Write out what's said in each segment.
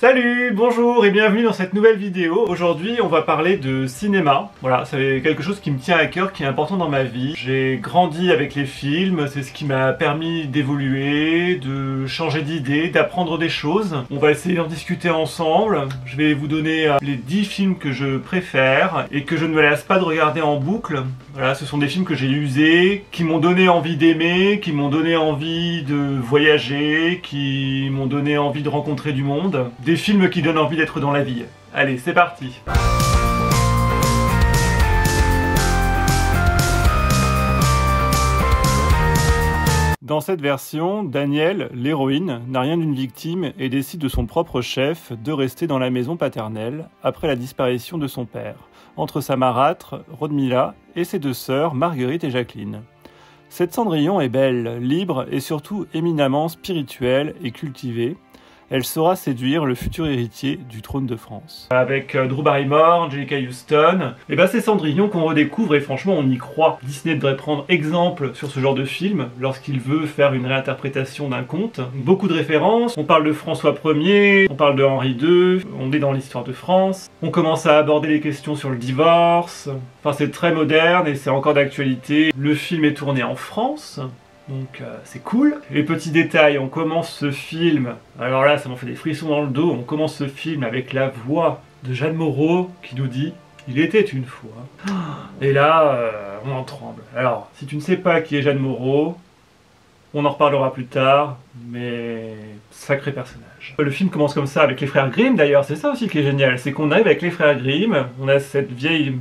Salut, bonjour et bienvenue dans cette nouvelle vidéo. Aujourd'hui, on va parler de cinéma. Voilà, c'est quelque chose qui me tient à cœur, qui est important dans ma vie. J'ai grandi avec les films, c'est ce qui m'a permis d'évoluer, de changer d'idée, d'apprendre des choses. On va essayer d'en discuter ensemble. Je vais vous donner les 10 films que je préfère et que je ne me lasse pas de regarder en boucle. Voilà, ce sont des films que j'ai usés, qui m'ont donné envie d'aimer, qui m'ont donné envie de voyager, qui m'ont donné envie de rencontrer du monde. Des films qui donnent envie d'être dans la vie. Allez, c'est parti. Dans cette version, Danielle, l'héroïne, n'a rien d'une victime et décide de son propre chef de rester dans la maison paternelle après la disparition de son père, entre sa marâtre, Rodmila, et ses deux sœurs, Marguerite et Jacqueline. Cette Cendrillon est belle, libre et surtout éminemment spirituelle et cultivée. Elle saura séduire le futur héritier du trône de France. Avec Drew Barrymore, Anjelica Huston, et c'est Cendrillon qu'on redécouvre et franchement on y croit. Disney devrait prendre exemple sur ce genre de film lorsqu'il veut faire une réinterprétation d'un conte. Beaucoup de références, on parle de François Ier, on parle de Henri II, on est dans l'histoire de France. On commence à aborder les questions sur le divorce. Enfin c'est très moderne et c'est encore d'actualité. Le film est tourné en France. Donc c'est cool. Les petits détails, on commence ce film, alors là ça m'en fait des frissons dans le dos, on commence ce film avec la voix de Jeanne Moreau qui nous dit « Il était une fois ». Et là, on en tremble. Alors, si tu ne sais pas qui est Jeanne Moreau, on en reparlera plus tard, mais sacré personnage. Le film commence comme ça avec les frères Grimm d'ailleurs, c'est ça aussi qui est génial, c'est qu'on arrive avec les frères Grimm, on a cette vieille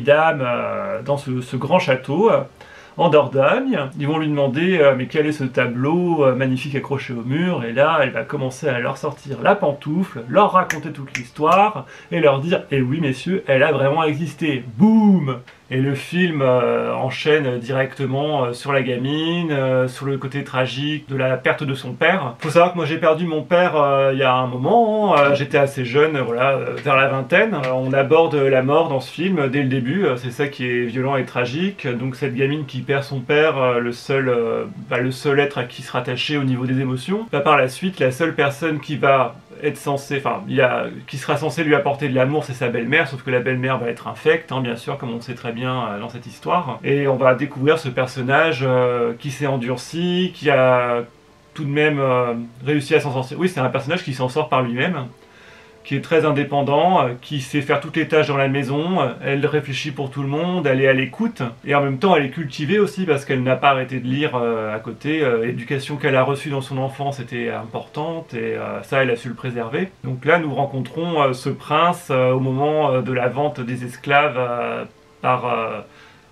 dame dans ce grand château, en Dordogne. Ils vont lui demander mais quel est ce tableau magnifique accroché au mur, et là elle va commencer à leur sortir la pantoufle, leur raconter toute l'histoire et leur dire eh oui messieurs, elle a vraiment existé. Boum. Et le film enchaîne directement sur la gamine, sur le côté tragique de la perte de son père. Faut savoir que moi j'ai perdu mon père il y a un moment, j'étais assez jeune, voilà, vers la vingtaine. On aborde la mort dans ce film dès le début, c'est ça qui est violent et tragique. Donc cette gamine qui perd son père, le seul être à qui se rattacher au niveau des émotions. Par la suite, la seule personne qui va être censé, qui sera censé lui apporter de l'amour, c'est sa belle-mère, sauf que la belle-mère va être infecte, bien sûr, comme on sait très bien dans cette histoire. Et on va découvrir ce personnage qui s'est endurci, qui a tout de même réussi à s'en sortir. Oui, c'est un personnage qui s'en sort par lui-même, qui est très indépendant, qui sait faire toutes les tâches dans la maison, elle réfléchit pour tout le monde, elle est à l'écoute, et en même temps elle est cultivée aussi parce qu'elle n'a pas arrêté de lire à côté. L'éducation qu'elle a reçue dans son enfance était importante, et ça elle a su le préserver. Donc là nous rencontrons ce prince au moment de la vente des esclaves par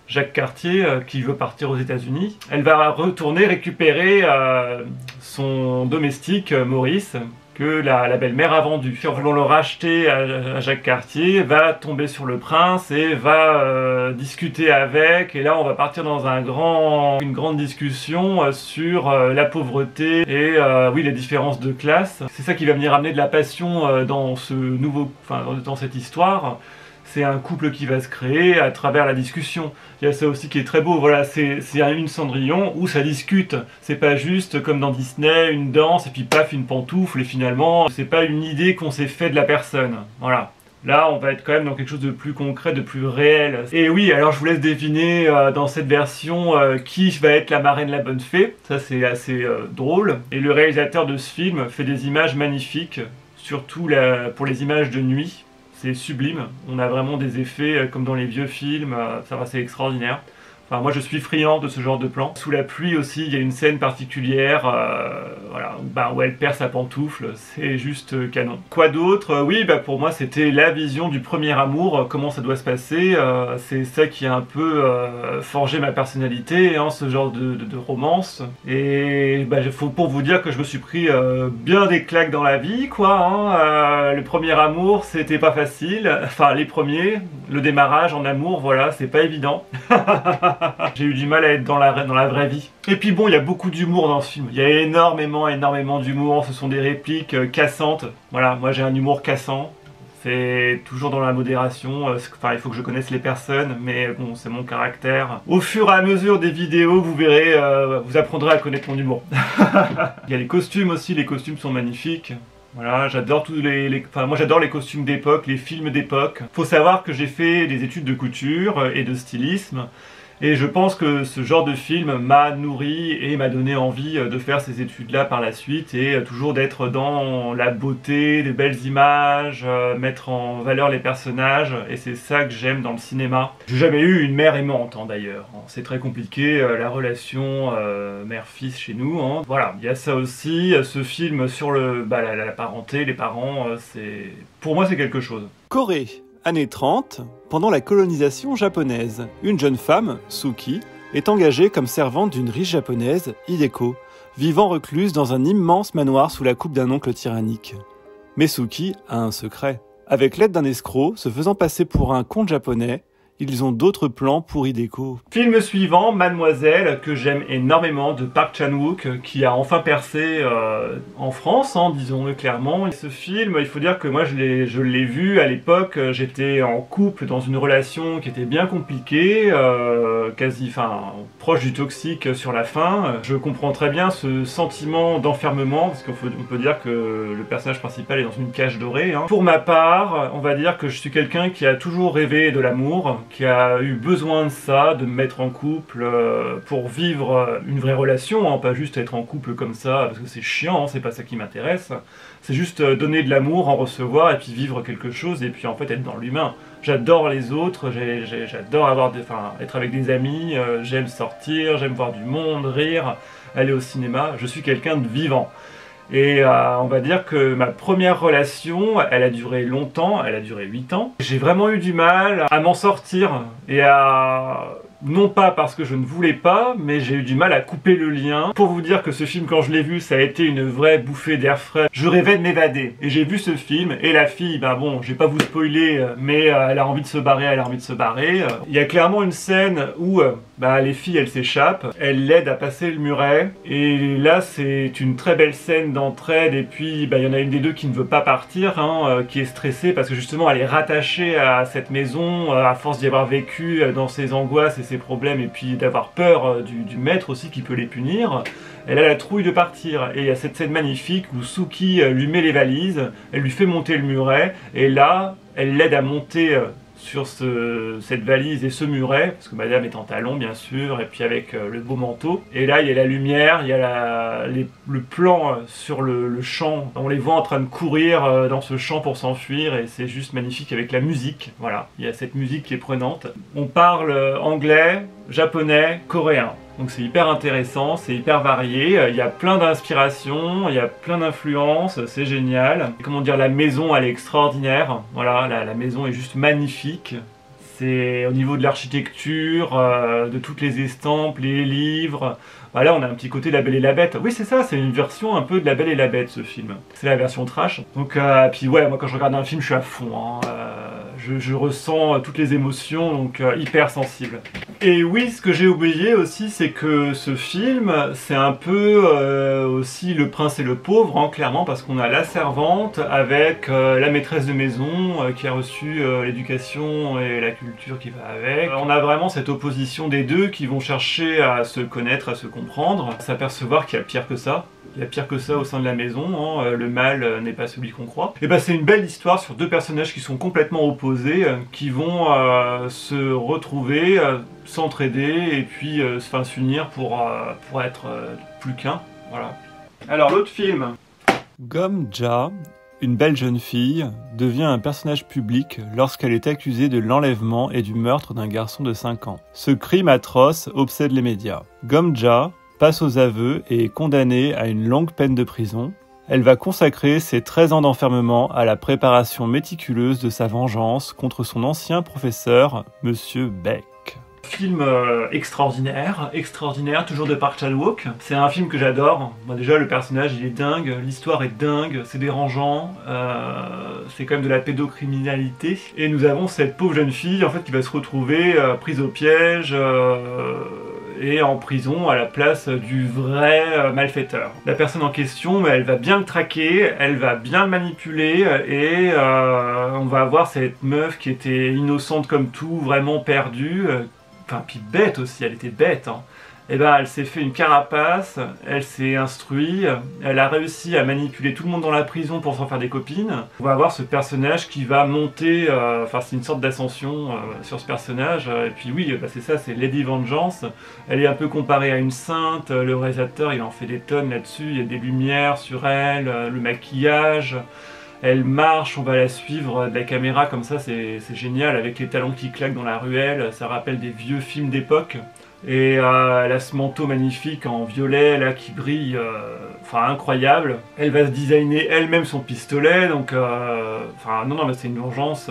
Jacques Cartier qui veut partir aux États-Unis. Elle va retourner récupérer son domestique Maurice, que la belle-mère a vendu. En voulant le racheter à Jacques Cartier, va tomber sur le prince et va discuter avec, et là on va partir dans une grande discussion sur la pauvreté et oui, les différences de classe. C'est ça qui va venir amener de la passion dans dans cette histoire. C'est un couple qui va se créer à travers la discussion. Il y a ça aussi qui est très beau, voilà, c'est une Cendrillon où ça discute. C'est pas juste comme dans Disney, une danse et puis paf, une pantoufle, et finalement, c'est pas une idée qu'on s'est fait de la personne. Voilà. Là, on va être quand même dans quelque chose de plus concret, de plus réel. Et oui, alors je vous laisse deviner dans cette version qui va être la marraine la bonne fée. Ça, c'est assez drôle. Et le réalisateur de ce film fait des images magnifiques, surtout pour les images de nuit. C'est sublime, on a vraiment des effets comme dans les vieux films, ça va, c'est extraordinaire. Enfin, moi je suis friand de ce genre de plan. Sous la pluie aussi, il y a une scène particulière voilà, où elle perd sa pantoufle, c'est juste canon. Quoi d'autre? Oui, pour moi c'était la vision du premier amour, comment ça doit se passer. C'est ça qui a un peu forgé ma personnalité, ce genre de romance. Et pour vous dire que je me suis pris bien des claques dans la vie, quoi. Le premier amour, c'était pas facile. Enfin, les premiers, le démarrage en amour, voilà, c'est pas évident. J'ai eu du mal à être dans la vraie vie. Et puis bon, il y a beaucoup d'humour dans ce film. Il y a énormément d'humour. Ce sont des répliques cassantes. Voilà, moi j'ai un humour cassant. C'est toujours dans la modération, il faut que je connaisse les personnes, mais bon, c'est mon caractère. Au fur et à mesure des vidéos, vous verrez, vous apprendrez à connaître mon humour. Il y a les costumes aussi, les costumes sont magnifiques. Voilà, j'adore enfin, moi j'adore les costumes d'époque, les films d'époque. Faut savoir que j'ai fait des études de couture et de stylisme. Et je pense que ce genre de film m'a nourri et m'a donné envie de faire ces études-là par la suite et toujours d'être dans la beauté, les belles images, mettre en valeur les personnages et c'est ça que j'aime dans le cinéma. J'ai jamais eu une mère aimante d'ailleurs, c'est très compliqué la relation mère-fils chez nous. Voilà, il y a ça aussi, ce film sur la parenté, les parents, pour moi c'est quelque chose. Corée. Années 30, pendant la colonisation japonaise, une jeune femme, Suki, est engagée comme servante d'une riche japonaise, Hideko, vivant recluse dans un immense manoir sous la coupe d'un oncle tyrannique. Mais Suki a un secret. Avec l'aide d'un escroc, se faisant passer pour un comte japonais, ils ont d'autres plans pour Hideko. Film suivant, Mademoiselle, que j'aime énormément, de Park Chan-wook, qui a enfin percé en France, disons-le clairement. Et ce film, il faut dire que moi je l'ai vu à l'époque, j'étais en couple dans une relation qui était bien compliquée, proche du toxique sur la fin. Je comprends très bien ce sentiment d'enfermement, parce qu'on peut dire que le personnage principal est dans une cage dorée. Pour ma part, on va dire que je suis quelqu'un qui a toujours rêvé de l'amour, qui a eu besoin de ça, de me mettre en couple pour vivre une vraie relation, pas juste être en couple comme ça, parce que c'est chiant, c'est pas ça qui m'intéresse. C'est juste donner de l'amour, en recevoir, et puis vivre quelque chose, et puis en fait être dans l'humain. J'adore les autres, j'adore être avec des amis, j'aime sortir, j'aime voir du monde, rire, aller au cinéma, je suis quelqu'un de vivant. Et on va dire que ma première relation, elle a duré longtemps, elle a duré 8 ans. J'ai vraiment eu du mal à m'en sortir et non pas parce que je ne voulais pas, mais j'ai eu du mal à couper le lien. Pour vous dire que ce film, quand je l'ai vu, ça a été une vraie bouffée d'air frais. Je rêvais de m'évader. Et j'ai vu ce film, et la fille, je vais pas vous spoiler, mais elle a envie de se barrer, Il y a clairement une scène où les filles, elles s'échappent, elles l'aident à passer le muret, et là, c'est une très belle scène d'entraide, et puis il y en a une des deux qui ne veut pas partir, qui est stressée, parce que justement, elle est rattachée à cette maison, à force d'y avoir vécu dans ses angoisses et ses problèmes et puis d'avoir peur du maître aussi qui peut les punir. Elle a la trouille de partir et il y a cette scène magnifique où Suki lui met les valises, elle lui fait monter le muret et là elle l'aide à monter sur cette valise et ce muret, parce que madame est en talons bien sûr, et puis avec le beau manteau. Et là il y a la lumière, il y a le plan sur le champ, on les voit en train de courir dans ce champ pour s'enfuir, et c'est juste magnifique avec la musique, voilà, il y a cette musique qui est prenante. On parle anglais, japonais, coréen. Donc c'est hyper intéressant, c'est hyper varié, il y a plein d'inspirations, il y a plein d'influences, c'est génial. Comment dire, la maison elle est extraordinaire, voilà, la maison est juste magnifique. C'est au niveau de l'architecture, de toutes les estampes, les livres. Là on a un petit côté La Belle et la Bête. Oui c'est ça, c'est une version un peu de La Belle et la Bête ce film. C'est la version trash. Donc puis ouais, moi quand je regarde un film je suis à fond. Je ressens toutes les émotions, donc hyper sensible. Et oui, ce que j'ai oublié aussi, c'est que ce film, c'est un peu aussi Le Prince et le Pauvre, clairement, parce qu'on a la servante avec la maîtresse de maison qui a reçu l'éducation et la culture qui va avec. On a vraiment cette opposition des deux qui vont chercher à se connaître, à se comprendre, à s'apercevoir qu'il y a pire que ça. Il y a pire que ça au sein de la maison, le mal n'est pas celui qu'on croit. Et c'est une belle histoire sur deux personnages qui sont complètement opposés, qui vont se retrouver, s'entraider et puis s'unir pour être plus qu'un. Voilà. Alors l'autre film. Gom-ja, une belle jeune fille, devient un personnage public lorsqu'elle est accusée de l'enlèvement et du meurtre d'un garçon de 5 ans. Ce crime atroce obsède les médias. Gom-ja passe aux aveux et est condamnée à une longue peine de prison. Elle va consacrer ses 13 ans d'enfermement à la préparation méticuleuse de sa vengeance contre son ancien professeur, Monsieur Beck. Film extraordinaire, toujours de Park Chan-wook. C'est un film que j'adore. Déjà le personnage il est dingue, l'histoire est dingue, c'est dérangeant, c'est quand même de la pédocriminalité. Et nous avons cette pauvre jeune fille en fait qui va se retrouver prise au piège et en prison à la place du vrai malfaiteur. La personne en question, elle va bien le traquer, elle va bien le manipuler et on va avoir cette meuf qui était innocente comme tout, vraiment perdue. Puis bête aussi, elle était bête. eh ben, elle s'est fait une carapace, elle s'est instruite, elle a réussi à manipuler tout le monde dans la prison pour s'en faire des copines. On va avoir ce personnage qui va monter, enfin c'est une sorte d'ascension sur ce personnage. Et puis oui, bah, c'est ça, c'est Lady Vengeance. Elle est un peu comparée à une sainte, le réalisateur il en fait des tonnes là-dessus, il y a des lumières sur elle, le maquillage. Elle marche, on va la suivre de la caméra comme ça, c'est génial, avec les talons qui claquent dans la ruelle, ça rappelle des vieux films d'époque. Et elle a ce manteau magnifique en violet là qui brille, enfin incroyable. Elle va se designer elle-même son pistolet, donc enfin non mais c'est une vengeance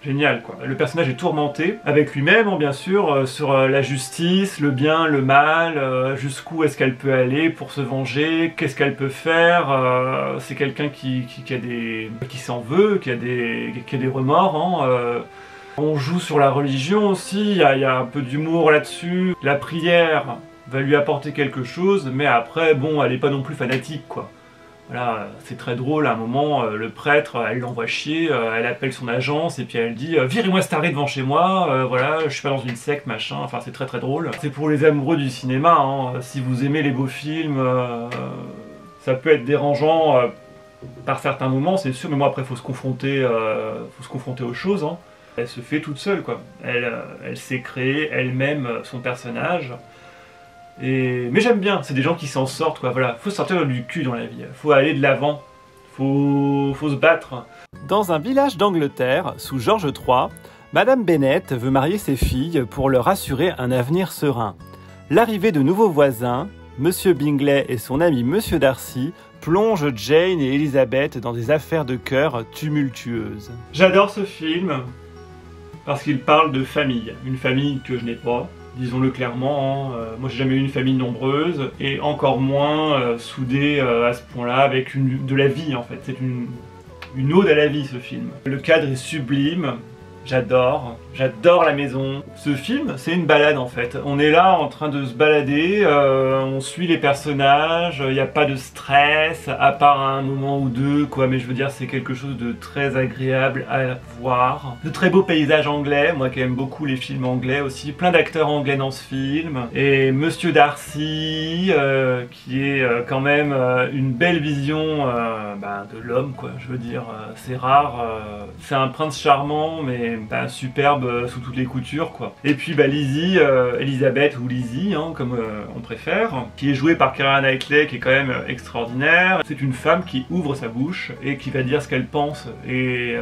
géniale quoi. Le personnage est tourmenté avec lui-même hein, bien sûr, sur la justice, le bien, le mal, jusqu'où est-ce qu'elle peut aller pour se venger, qu'est-ce qu'elle peut faire. C'est quelqu'un qui s'en veut, qui a des remords. Hein, on joue sur la religion aussi, il y a un peu d'humour là-dessus. La prière va lui apporter quelque chose, mais après, bon, elle n'est pas non plus fanatique, quoi. Voilà, c'est très drôle, à un moment, le prêtre, elle l'envoie chier, elle appelle son agence, et puis elle dit « Virez-moi ce taré devant chez moi, voilà, je suis pas dans une secte, machin », enfin c'est très très drôle. C'est pour les amoureux du cinéma, hein. Si vous aimez les beaux films, ça peut être dérangeant par certains moments, c'est sûr, mais moi après, faut se confronter aux choses, hein. Elle se fait toute seule, quoi. Elle s'est créée elle-même son personnage. Mais j'aime bien, c'est des gens qui s'en sortent, quoi. Voilà, faut sortir du cul dans la vie. Faut aller de l'avant. Faut se battre. Dans un village d'Angleterre, sous George III, Madame Bennet veut marier ses filles pour leur assurer un avenir serein. L'arrivée de nouveaux voisins, Monsieur Bingley et son ami Monsieur Darcy, plongent Jane et Elizabeth dans des affaires de cœur tumultueuses. J'adore ce film. Parce qu'il parle de famille, une famille que je n'ai pas, disons-le clairement. Hein. Moi j'ai jamais eu une famille nombreuse, et encore moins soudée à ce point-là, avec de la vie en fait. C'est une ode à la vie ce film. Le cadre est sublime, j'adore la maison. Ce film, c'est une balade en fait. On est là en train de se balader, on suit les personnages, il n'y a pas de stress, à part un moment ou deux, quoi. Mais je veux dire, c'est quelque chose de très agréable à voir. De très beaux paysages anglais, moi qui aime beaucoup les films anglais aussi. Plein d'acteurs anglais dans ce film. Et Monsieur Darcy, qui est quand même une belle vision de l'homme, quoi. Je veux dire, c'est rare. C'est un prince charmant, mais superbe sous toutes les coutures, quoi. Et puis Lizzie, Elisabeth ou Lizzie, hein, comme on préfère, qui est jouée par Keira Knightley, qui est quand même extraordinaire. C'est une femme qui ouvre sa bouche et qui va dire ce qu'elle pense, et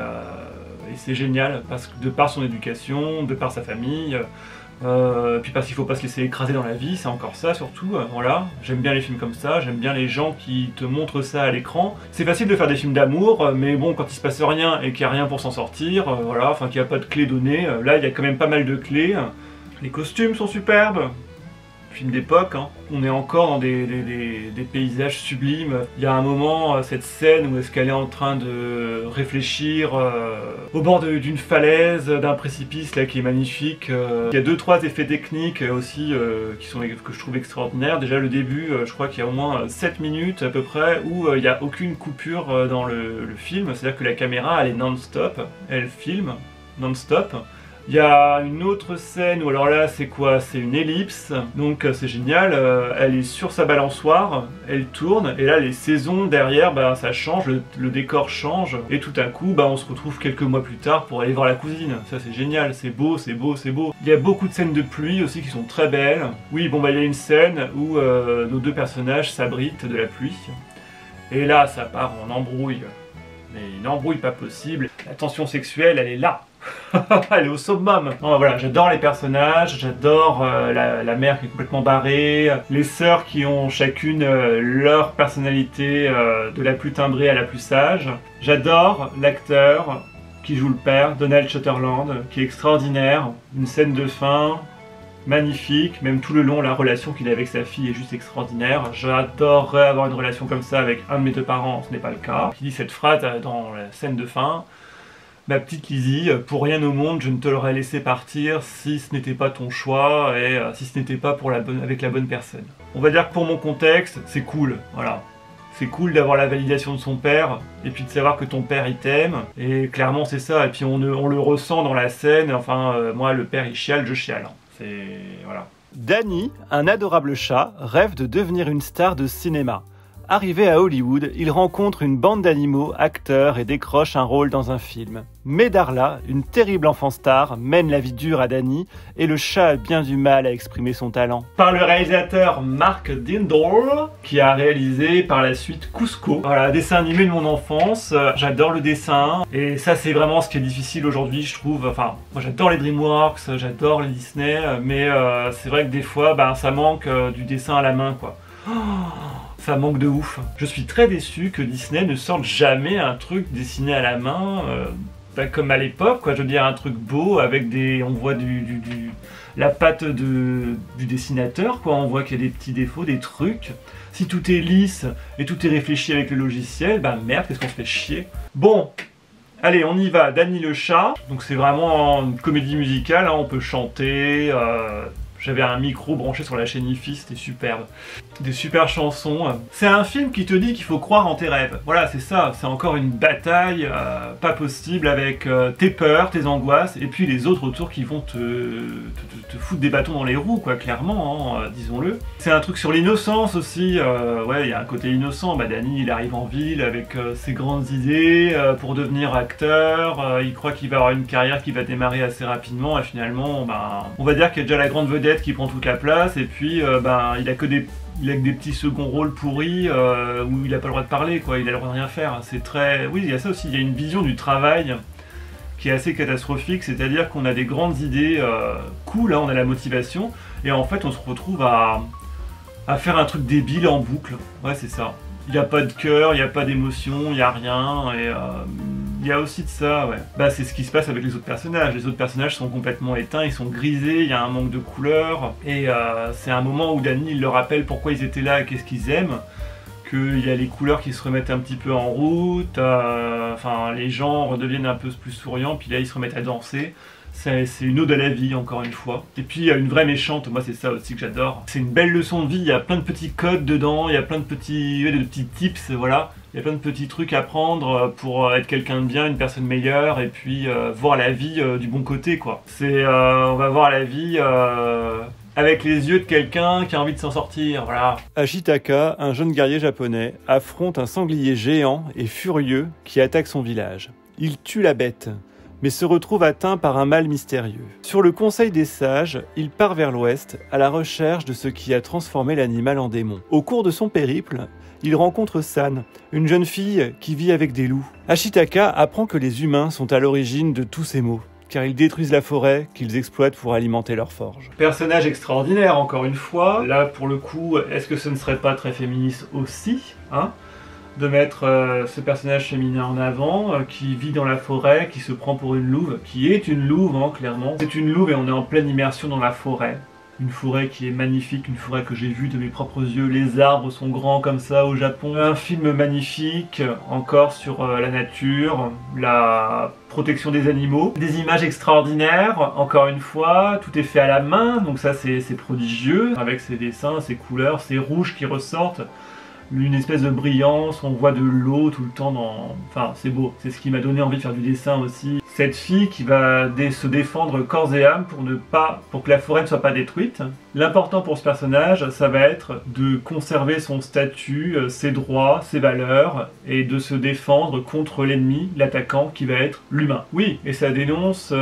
c'est génial, parce que de par son éducation, de par sa famille, puis parce qu'il faut pas se laisser écraser dans la vie, c'est encore ça surtout, voilà. J'aime bien les films comme ça, j'aime bien les gens qui te montrent ça à l'écran. C'est facile de faire des films d'amour, mais bon, quand il se passe rien et qu'il n'y a rien pour s'en sortir, voilà, enfin qu'il n'y a pas de clé donnée, là il y a quand même pas mal de clés. Les costumes sont superbes, film d'époque, hein. On est encore dans des paysages sublimes. Il y a un moment, cette scène où est-ce qu'elle est en train de réfléchir au bord d'une falaise, d'un précipice là qui est magnifique. Il y a 2-3 effets techniques aussi que je trouve extraordinaires. Déjà le début, je crois qu'il y a au moins 7 minutes à peu près où il n'y a aucune coupure dans le film. C'est-à-dire que la caméra elle est non-stop, elle filme non-stop. Il y a une autre scène où alors là c'est quoi? C'est une ellipse, donc c'est génial, elle est sur sa balançoire, elle tourne, et là les saisons derrière, ça change, le décor change, et tout à coup on se retrouve quelques mois plus tard pour aller voir la cousine. Ça c'est génial, c'est beau, c'est beau, c'est beau. Il y a beaucoup de scènes de pluie aussi qui sont très belles. Oui il y a une scène où nos deux personnages s'abritent de la pluie, et là ça part en embrouille, mais une embrouille pas possible. La tension sexuelle elle est là. Elle est au summum. Non, voilà, j'adore les personnages, j'adore la mère qui est complètement barrée, les sœurs qui ont chacune leur personnalité, de la plus timbrée à la plus sage. J'adore l'acteur qui joue le père, Donald Sutherland, qui est extraordinaire. Une scène de fin magnifique, même tout le long la relation qu'il a avec sa fille est juste extraordinaire. J'adorerais avoir une relation comme ça avec un de mes deux parents, ce n'est pas le cas. Il dit cette phrase dans la scène de fin: ma petite Lizzie, pour rien au monde je ne te l'aurais laissé partir si ce n'était pas ton choix et si ce n'était pas avec la bonne personne. On va dire que pour mon contexte, c'est cool, voilà. C'est cool d'avoir la validation de son père, et puis de savoir que ton père il t'aime, et clairement c'est ça, et puis on le ressent dans la scène, enfin moi le père il chiale, je chiale. C'est... voilà. Danny, un adorable chat, rêve de devenir une star de cinéma. Arrivé à Hollywood, il rencontre une bande d'animaux, acteurs et décroche un rôle dans un film. Mais Darla, une terrible enfant star, mène la vie dure à Danny et le chat a bien du mal à exprimer son talent. Par le réalisateur Mark Dindal, qui a réalisé par la suite Cusco. Voilà, dessin animé de mon enfance, j'adore le dessin et ça c'est vraiment ce qui est difficile aujourd'hui je trouve. Enfin, moi j'adore les DreamWorks, j'adore les Disney, mais c'est vrai que des fois ça manque du dessin à la main quoi. Ça manque de ouf. Je suis très déçu que Disney ne sorte jamais un truc dessiné à la main, comme à l'époque, quoi. Je veux dire, un truc beau avec des... On voit la patte du dessinateur, quoi. On voit qu'il y a des petits défauts, des trucs. Si tout est lisse et tout est réfléchi avec le logiciel, merde, qu'est-ce qu'on se fait chier. Bon, allez, on y va. Danny le chat. Donc c'est vraiment une comédie musicale, hein. On peut chanter... J'avais un micro branché sur la chaîne IFI, c'était superbe. Des super chansons. C'est un film qui te dit qu'il faut croire en tes rêves. Voilà, c'est ça. C'est encore une bataille pas possible avec tes peurs, tes angoisses, et puis les autres autour qui vont te foutre des bâtons dans les roues, quoi, clairement, hein, disons-le. C'est un truc sur l'innocence aussi. Ouais, il y a un côté innocent. Danny, il arrive en ville avec ses grandes idées pour devenir acteur. Il croit qu'il va avoir une carrière qui va démarrer assez rapidement, et finalement, on va dire qu'il y a déjà la grande vedette qui prend toute la place, et puis il a que des petits seconds rôles pourris où il a pas le droit de parler, quoi. Il a le droit de rien faire. C'est très... Oui, il y a ça aussi, il y a une vision du travail qui est assez catastrophique, c'est-à-dire qu'on a des grandes idées cool, hein, on a la motivation, et en fait on se retrouve à faire un truc débile en boucle. Ouais, c'est ça. Il n'y a pas de cœur, il n'y a pas d'émotion, il n'y a rien, et il y a aussi de ça, ouais. C'est ce qui se passe avec les autres personnages. Les autres personnages sont complètement éteints, ils sont grisés, il y a un manque de couleurs, et c'est un moment où Danny il leur rappelle pourquoi ils étaient là et qu'est-ce qu'ils aiment, qu'il y a les couleurs qui se remettent un petit peu en route, enfin les gens redeviennent un peu plus souriants, puis là ils se remettent à danser. C'est une ode à la vie, encore une fois. Et puis il y a une vraie méchante, moi c'est ça aussi que j'adore. C'est une belle leçon de vie, il y a plein de petits codes dedans, il y a plein de petits tips, voilà. Il y a plein de petits trucs à prendre pour être quelqu'un de bien, une personne meilleure, et puis voir la vie du bon côté, quoi. On va voir la vie avec les yeux de quelqu'un qui a envie de s'en sortir, voilà. Ashitaka, un jeune guerrier japonais, affronte un sanglier géant et furieux qui attaque son village. Il tue la bête, mais se retrouve atteint par un mal mystérieux. Sur le conseil des sages, il part vers l'ouest à la recherche de ce qui a transformé l'animal en démon. Au cours de son périple, il rencontre San, une jeune fille qui vit avec des loups. Ashitaka apprend que les humains sont à l'origine de tous ces maux, car ils détruisent la forêt qu'ils exploitent pour alimenter leur forge. Personnage extraordinaire, encore une fois. Là, pour le coup, est-ce que ce ne serait pas très féministe aussi, hein, de mettre ce personnage féminin en avant, qui vit dans la forêt, qui se prend pour une louve, qui est une louve, hein, clairement. C'est une louve et on est en pleine immersion dans la forêt. Une forêt qui est magnifique, une forêt que j'ai vue de mes propres yeux. Les arbres sont grands comme ça au Japon. Un film magnifique, encore sur la nature, la protection des animaux. Des images extraordinaires, encore une fois, tout est fait à la main, donc ça c'est prodigieux. Avec ces dessins, ces couleurs, ces rouges qui ressortent. Une espèce de brillance, on voit de l'eau tout le temps dans... Enfin, c'est beau, c'est ce qui m'a donné envie de faire du dessin aussi. Cette fille qui va se défendre corps et âme pour que la forêt ne soit pas détruite. L'important pour ce personnage, ça va être de conserver son statut, ses droits, ses valeurs, et de se défendre contre l'ennemi, l'attaquant, qui va être l'humain. Oui, et ça dénonce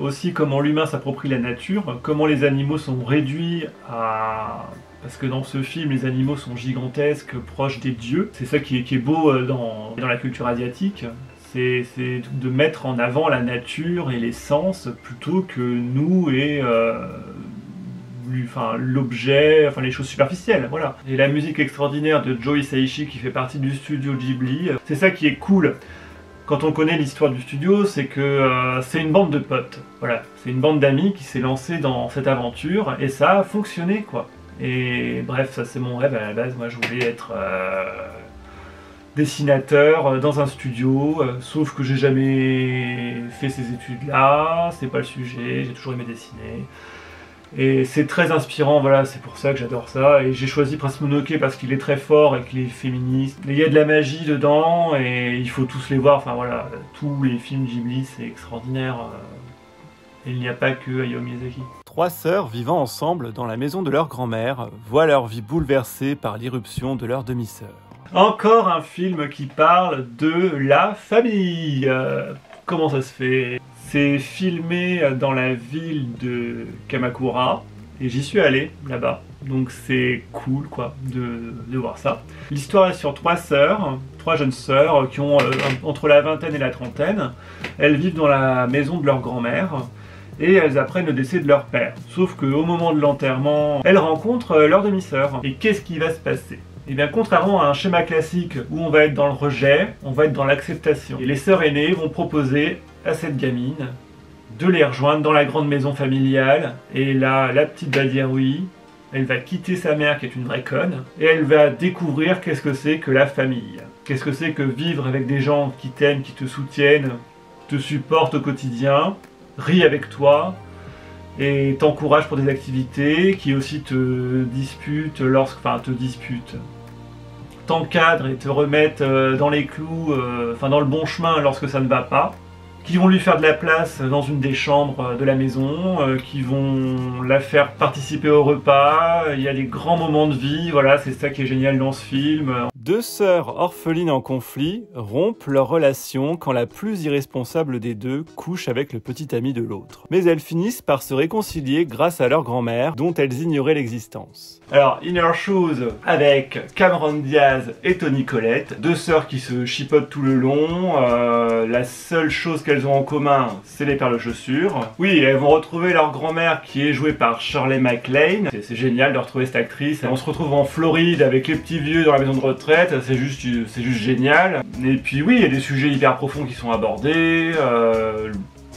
aussi comment l'humain s'approprie la nature, comment les animaux sont réduits à... Parce que dans ce film, les animaux sont gigantesques, proches des dieux. C'est ça qui est beau dans la culture asiatique. C'est de mettre en avant la nature et les sens plutôt que nous et l'objet, les choses superficielles, voilà. Et la musique extraordinaire de Joe Hisaishi qui fait partie du studio Ghibli, c'est ça qui est cool. Quand on connaît l'histoire du studio, c'est que c'est une bande de potes, voilà. C'est une bande d'amis qui s'est lancée dans cette aventure et ça a fonctionné, quoi. Et bref, ça c'est mon rêve à la base. Moi je voulais être dessinateur dans un studio, sauf que j'ai jamais fait ces études là, c'est pas le sujet, j'ai toujours aimé dessiner. Et c'est très inspirant, voilà, c'est pour ça que j'adore ça. Et j'ai choisi Prince Mononoke parce qu'il est très fort et qu'il est féministe. Il y a de la magie dedans et il faut tous les voir, enfin voilà, tous les films Ghibli c'est extraordinaire. Et il n'y a pas que Hayao Miyazaki. 3 sœurs vivant ensemble dans la maison de leur grand-mère voient leur vie bouleversée par l'irruption de leur demi-sœur. Encore un film qui parle de la famille. Comment ça se fait? C'est filmé dans la ville de Kamakura et j'y suis allé là-bas. Donc c'est cool quoi de voir ça. L'histoire est sur 3 sœurs, 3 jeunes sœurs qui ont entre la vingtaine et la trentaine. Elles vivent dans la maison de leur grand-mère et elles apprennent le décès de leur père. Sauf qu'au moment de l'enterrement, elles rencontrent leur demi-sœur. Et qu'est-ce qui va se passer? Et bien contrairement à un schéma classique où on va être dans le rejet, on va être dans l'acceptation. Et les sœurs aînées vont proposer à cette gamine de les rejoindre dans la grande maison familiale. Et là, la petite va dire oui. Elle va quitter sa mère qui est une vraie conne. Et elle va découvrir qu'est-ce que c'est que la famille. Qu'est-ce que c'est que vivre avec des gens qui t'aiment, qui te soutiennent, te supportent au quotidien, rient avec toi et t'encouragent pour des activités, qui aussi te disputent t'encadrent et te remettent dans les clous, dans le bon chemin lorsque ça ne va pas, qui vont lui faire de la place dans une des chambres de la maison, qui vont la faire participer au repas. Il y a des grands moments de vie, voilà, c'est ça qui est génial dans ce film. 2 sœurs orphelines en conflit rompent leur relation quand la plus irresponsable des deux couche avec le petit ami de l'autre. Mais elles finissent par se réconcilier grâce à leur grand-mère, dont elles ignoraient l'existence. Alors, Inner Shoes avec Cameron Diaz et Toni Collette, 2 sœurs qui se chipotent tout le long. La seule chose qu'elles ont en commun, c'est les paires de chaussures. Oui, elles vont retrouver leur grand-mère qui est jouée par Shirley MacLaine. C'est génial de retrouver cette actrice. On se retrouve en Floride avec les petits vieux dans la maison de retraite. C'est juste génial. Et puis oui, il y a des sujets hyper profonds qui sont abordés.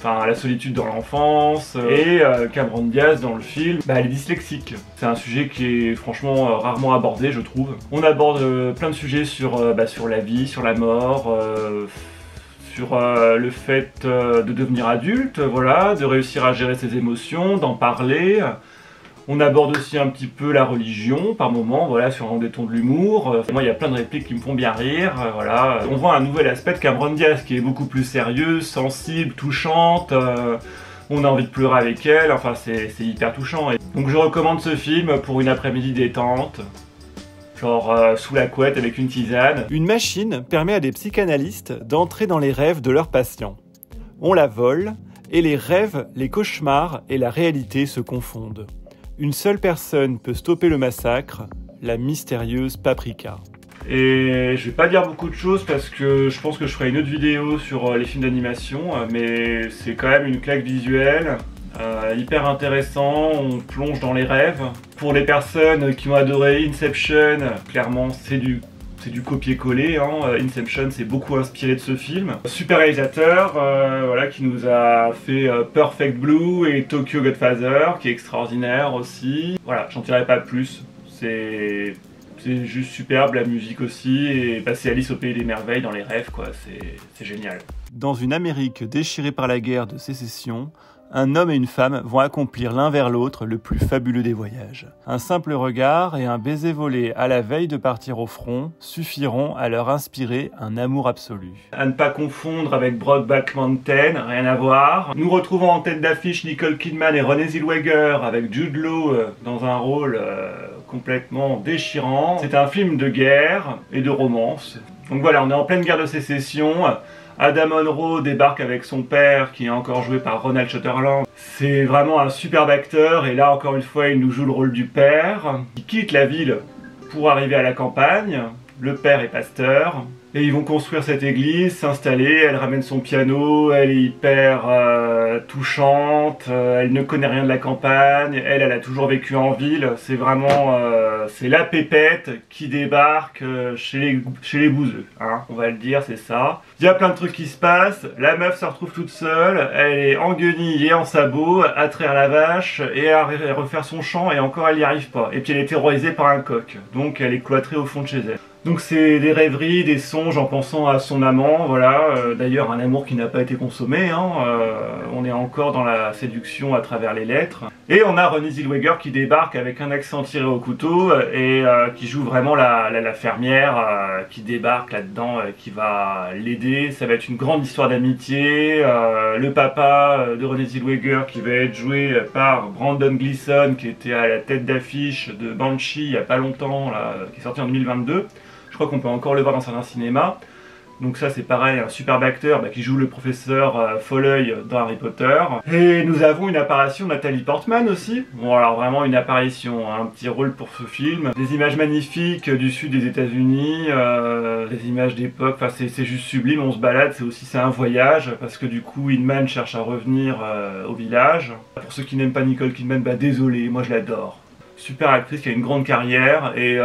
La solitude dans l'enfance, et Cameron Diaz dans le film, elle est dyslexique. C'est un sujet qui est franchement rarement abordé, je trouve. On aborde plein de sujets sur la vie, sur la mort, sur le fait de devenir adulte, voilà, de réussir à gérer ses émotions, d'en parler. On aborde aussi un petit peu la religion par moments, voilà, sur des tons de l'humour. Moi, il y a plein de répliques qui me font bien rire, voilà. On voit un nouvel aspect de Cameron Diaz qui est beaucoup plus sérieuse, sensible, touchante. On a envie de pleurer avec elle, enfin c'est hyper touchant. Donc je recommande ce film pour une après-midi détente, genre sous la couette avec une tisane. Une machine permet à des psychanalystes d'entrer dans les rêves de leurs patients. On la vole, et les rêves, les cauchemars et la réalité se confondent. Une seule personne peut stopper le massacre, la mystérieuse Paprika. Et je vais pas dire beaucoup de choses parce que je pense que je ferai une autre vidéo sur les films d'animation, mais c'est quand même une claque visuelle, hyper intéressant, on plonge dans les rêves. Pour les personnes qui ont adoré Inception, clairement c'est du copier-coller, hein. Inception s'est beaucoup inspiré de ce film. Super réalisateur, voilà, qui nous a fait Perfect Blue et Tokyo Godfather, qui est extraordinaire aussi. Voilà, j'en dirai pas plus. C'est juste superbe, la musique aussi, et c'est Alice au pays des merveilles dans les rêves, quoi. C'est génial. Dans une Amérique déchirée par la guerre de sécession, un homme et une femme vont accomplir l'un vers l'autre le plus fabuleux des voyages. Un simple regard et un baiser volé à la veille de partir au front suffiront à leur inspirer un amour absolu. À ne pas confondre avec Brokeback Mountain, rien à voir. Nous retrouvons en tête d'affiche Nicole Kidman et Renée Zellweger avec Jude Law dans un rôle complètement déchirant. C'est un film de guerre et de romance. Donc voilà, on est en pleine guerre de sécession. Adam Monroe débarque avec son père, qui est encore joué par Ronald Sutherland. C'est vraiment un superbe acteur, et là, encore une fois, il nous joue le rôle du père. Il quitte la ville pour arriver à la campagne. Le père est pasteur. Et ils vont construire cette église, s'installer, elle ramène son piano, elle est hyper touchante, elle ne connaît rien de la campagne, elle a toujours vécu en ville, c'est vraiment c'est la pépette qui débarque chez les bouseux, hein, on va le dire, c'est ça. Il y a plein de trucs qui se passent, la meuf se retrouve toute seule, elle est en guenille et en sabot, à traire la vache et à refaire son chant, et encore elle n'y arrive pas. Et puis elle est terrorisée par un coq, donc elle est cloîtrée au fond de chez elle. Donc c'est des rêveries, des songes en pensant à son amant, voilà. D'ailleurs un amour qui n'a pas été consommé, hein. On est encore dans la séduction à travers les lettres. Et on a Renée Zellweger qui débarque avec un accent tiré au couteau et qui joue vraiment la fermière qui débarque là-dedans, qui va l'aider. Ça va être une grande histoire d'amitié. Le papa de Renée Zellweger qui va être joué par Brandon Gleeson, qui était à la tête d'affiche de Banshee il n'y a pas longtemps, là, qui est sorti en 2022. Je crois qu'on peut encore le voir dans certains cinémas. Donc ça c'est pareil, un superbe acteur qui joue le professeur Folleuil dans Harry Potter. Et nous avons une apparition de Nathalie Portman aussi. Bon alors vraiment une apparition, un petit rôle pour ce film. Des images magnifiques du sud des États-Unis, des images d'époque, enfin c'est juste sublime, on se balade, c'est un voyage, parce que du coup Inman cherche à revenir au village. Pour ceux qui n'aiment pas Nicole Kidman, désolé, moi je l'adore. Super actrice qui a une grande carrière et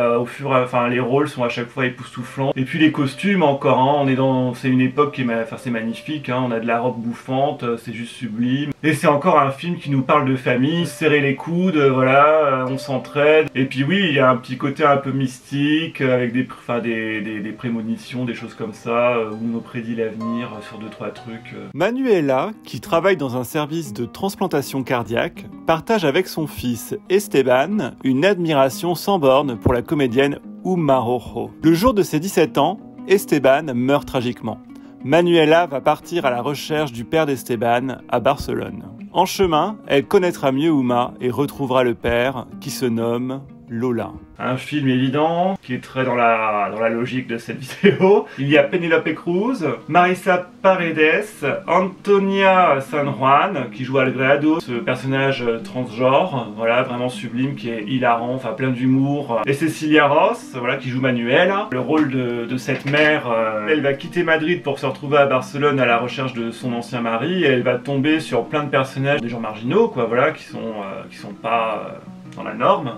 les rôles sont à chaque fois époustouflants. Et puis les costumes encore, hein, c'est une époque qui est, c'est magnifique, hein, on a de la robe bouffante, c'est juste sublime. Et c'est encore un film qui nous parle de famille, serrer les coudes, voilà, on s'entraide. Et puis oui, il y a un petit côté un peu mystique avec des prémonitions, des choses comme ça, où on prédit l'avenir sur 2-3 trucs. Manuela, qui travaille dans un service de transplantation cardiaque, partage avec son fils Esteban une admiration sans borne pour la comédienne Uma Rojo. Le jour de ses 17 ans, Esteban meurt tragiquement. Manuela va partir à la recherche du père d'Esteban à Barcelone. En chemin, elle connaîtra mieux Uma et retrouvera le père qui se nomme Lola. Un film évident, qui est très dans la logique de cette vidéo. Il y a Penélope Cruz, Marisa Paredes, Antonia San Juan, qui joue Algrado, ce personnage transgenre, voilà, vraiment sublime, qui est hilarant, enfin plein d'humour. Et Cecilia Ross, voilà, qui joue Manuela. Le rôle de cette mère, elle va quitter Madrid pour se retrouver à Barcelone à la recherche de son ancien mari, et elle va tomber sur plein de personnages, des gens marginaux, quoi, voilà, qui sont pas dans la norme.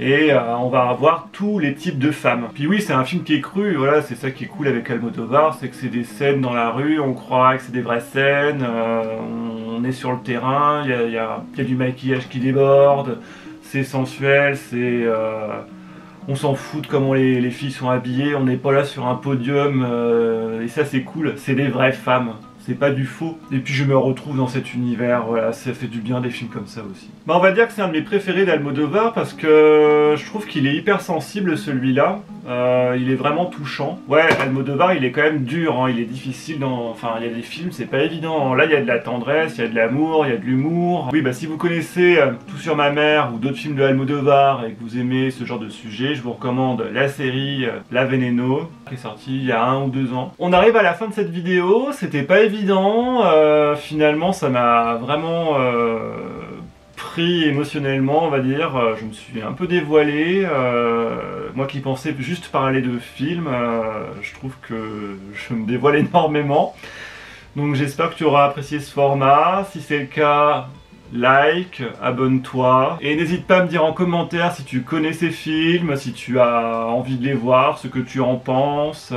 Et on va avoir tous les types de femmes. Puis oui, c'est un film qui est cru, voilà, c'est ça qui est cool avec Almodovar, c'est que c'est des scènes dans la rue, on croit que c'est des vraies scènes, on est sur le terrain, il y a du maquillage qui déborde, c'est sensuel, on s'en fout de comment les filles sont habillées, on n'est pas là sur un podium, et ça c'est cool, c'est des vraies femmes. C'est pas du faux. Et puis je me retrouve dans cet univers, voilà, ça fait du bien des films comme ça aussi. On va dire que c'est un de mes préférés d'Almodovar parce que je trouve qu'il est hyper sensible celui-là. Il est vraiment touchant. Ouais, Almodovar il est quand même dur, hein, il est difficile Enfin, il y a des films, c'est pas évident. Là, il y a de la tendresse, il y a de l'amour, il y a de l'humour. Oui, si vous connaissez Tout sur ma mère ou d'autres films de Almodovar et que vous aimez ce genre de sujet, je vous recommande la série La Veneno, qui est sortie il y a 1 ou 2 ans. On arrive à la fin de cette vidéo, c'était pas évident. Finalement, ça m'a vraiment pris émotionnellement, on va dire. Je me suis un peu dévoilé. Moi qui pensais juste parler de films, je trouve que je me dévoile énormément. Donc j'espère que tu auras apprécié ce format. Si c'est le cas, like, abonne-toi. Et n'hésite pas à me dire en commentaire si tu connais ces films, si tu as envie de les voir, ce que tu en penses,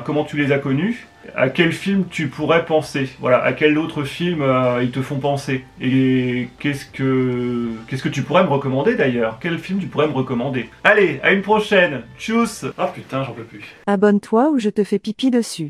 comment tu les as connus. À quel film tu pourrais penser? Voilà, à quel autre film ils te font penser? Et qu'est-ce que tu pourrais me recommander d'ailleurs? Quel film tu pourrais me recommander? Allez, à une prochaine. Tchuss. Ah putain, j'en peux plus. Abonne-toi ou je te fais pipi dessus.